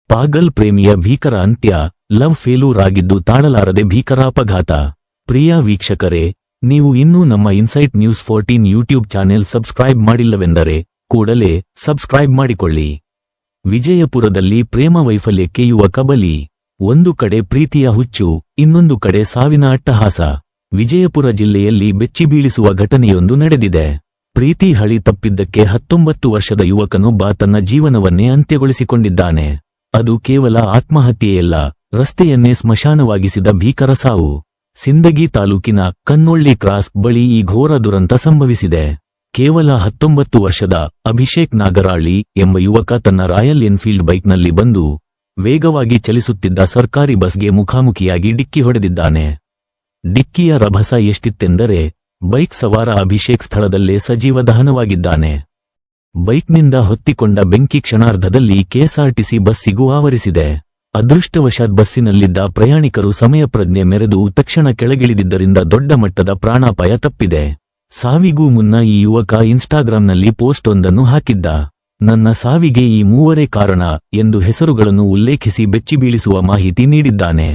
ಪಾಗಲ್ ಪ್ರೇಮಿಯ ಭೀಕರ ಅಂತ್ಯ, love failure ಆಗಿದ್ದು ತಾಳಲಾರದೆ ಭೀಕರ ಅಪಘಾತ. ಪ್ರಿಯ ವೀಕ್ಷಕರೇ, ನೀವು ಇನ್ನೂ ನಮ್ಮ insight news 14 YouTube channel subscribe ಮಾಡಿಲ್ಲವೆಂದರೆ ಕೂಡಲೇ ಸಬ್ಸ್ಕ್ರೈಬ್ ಮಾಡಿಕೊಳ್ಳಿ. ವಿಜಯಪುರದಲ್ಲಿ ಪ್ರೇಮ ವೈಫಲ್ಯಕ್ಕೆ ಯುವಕ ಬಲಿ. ಒಂದು ಕಡೆ ಪ್ರೀತಿಯ ಹುಚ್ಚು, ಇನ್ನೊಂದು ಕಡೆ ಸಾವಿನ ಅಟ್ಟಹಾಸ. ವಿಜಯಪುರ ಜಿಲ್ಲೆಯಲ್ಲಿ ಬೆಚ್ಚಿಬೀಳಿಸುವ ಘಟನೆಯೊಂದು ನಡೆದಿದೆ. ಪ್ರೀತಿ ಹಳಿ ತಪ್ಪಿದ್ದಕ್ಕೆ 19 ವರ್ಷದ ಯುವಕನೊಬ್ಬ ತನ್ನ ಜೀವನವನ್ನೇ ಅಂತ್ಯಗೊಳಿಸಿಕೊಂಡಿದ್ದಾನೆ. ಅದು ಕೇವಲ ಆತ್ಮಹತ್ಯೆಯಲ್ಲ, ರಸ್ತೆಯನ್ನೇ ಸ್ಮಶಾನವಾಗಿಸಿದ ಭೀಕರ ಸಾವು. ಸಿಂದಗಿ ತಾಲೂಕಿನ ಕನ್ನೊಳ್ಳಿ ಕ್ರಾಸ್ ಬಳಿ ಈ ಘೋರ ದುರಂತ ಸಂಭವಿಸಿದೆ. ಕೇವಲ 19 ವರ್ಷದ ಅಭಿಷೇಕ್ ನಾಗರಾಳಿ ಎಂಬ ಯುವಕ ತನ್ನ ರಾಯಲ್ ಎನ್ಫೀಲ್ಡ್ ಬೈಕ್ನಲ್ಲಿ ಬಂದು ವೇಗವಾಗಿ ಚಲಿಸುತ್ತಿದ್ದ ಸರ್ಕಾರಿ ಬಸ್ಗೆ ಮುಖಾಮುಖಿಯಾಗಿ ಡಿಕ್ಕಿ ಹೊಡೆದಿದ್ದಾನೆ. ಡಿಕ್ಕಿಯ ರಭಸ ಎಷ್ಟಿತ್ತೆಂದರೆ ಬೈಕ್ ಸವಾರ ಅಭಿಷೇಕ್ ಸ್ಥಳದಲ್ಲೇ ಸಜೀವ ದಹನವಾಗಿದ್ದಾನೆ. ಬೈಕ್ನಿಂದ ಹೊತ್ತಿಕೊಂಡ ಬೆಂಕಿ ಕ್ಷಣಾರ್ಧದಲ್ಲಿ ಕೆಎಸ್ಆರ್ಟಿಸಿ ಬಸ್ಸಿಗೂ ಆವರಿಸಿದೆ. ಅದೃಷ್ಟವಶಾತ್ ಬಸ್ಸಿನಲ್ಲಿದ್ದ ಪ್ರಯಾಣಿಕರು ಸಮಯಪ್ರಜ್ಞೆ ಮೆರೆದು ತಕ್ಷಣ ಕೆಳಗಿಳಿದಿದ್ದರಿಂದ ದೊಡ್ಡ ಮಟ್ಟದ ಪ್ರಾಣಾಪಾಯ ತಪ್ಪಿದೆ. ಸಾವಿಗೂ ಮುನ್ನ ಈ ಯುವಕ ಇನ್ಸ್ಟಾಗ್ರಾಂನಲ್ಲಿ ಪೋಸ್ಟ್ ಒಂದನ್ನು ಹಾಕಿದ್ದ. ನನ್ನ ಸಾವಿಗೆ ಈ ಮೂವರೇ ಕಾರಣ ಎಂದು ಹೆಸರುಗಳನ್ನು ಉಲ್ಲೇಖಿಸಿ ಬೆಚ್ಚಿಬೀಳಿಸುವ ಮಾಹಿತಿ ನೀಡಿದ್ದಾನೆ.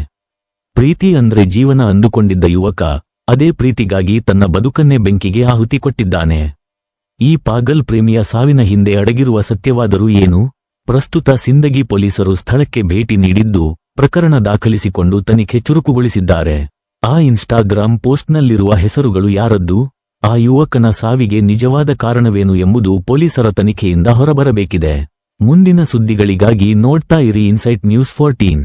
ಪ್ರೀತಿ ಅಂದ್ರೆ ಜೀವನ ಅಂದುಕೊಂಡಿದ್ದ ಯುವಕ ಅದೇ ಪ್ರೀತಿಗಾಗಿ ತನ್ನ ಬದುಕನ್ನೇ ಬೆಂಕಿಗೆ ಆಹುತಿ ಕೊಟ್ಟಿದ್ದಾನೆ. ಈ ಪಾಗಲ್ ಪ್ರೇಮಿಯ ಸಾವಿನ ಹಿಂದೆ ಅಡಗಿರುವ ಸತ್ಯವಾದರೂ ಏನು? ಪ್ರಸ್ತುತ ಸಿಂದಗಿ ಪೊಲೀಸರು ಸ್ಥಳಕ್ಕೆ ಭೇಟಿ ನೀಡಿದ್ದು ಪ್ರಕರಣ ದಾಖಲಿಸಿಕೊಂಡು ತನಿಖೆ ಚುರುಕುಗೊಳಿಸಿದ್ದಾರೆ. ಆ ಇನ್ಸ್ಟಾಗ್ರಾಂ ಪೋಸ್ಟ್ನಲ್ಲಿರುವ ಹೆಸರುಗಳು ಯಾರದ್ದು? ಆ ಯುವಕನ ಸಾವಿಗೆ ನಿಜವಾದ ಕಾರಣವೇನು ಎಂಬುದು ಪೊಲೀಸರ ತನಿಖೆಯಿಂದ ಹೊರಬರಬೇಕಿದೆ. ಮುಂದಿನ ಸುದ್ದಿಗಳಿಗಾಗಿ ನೋಡ್ತಾ ಇರಿ ಇನ್ಸೈಟ್ ನ್ಯೂಸ್ 14.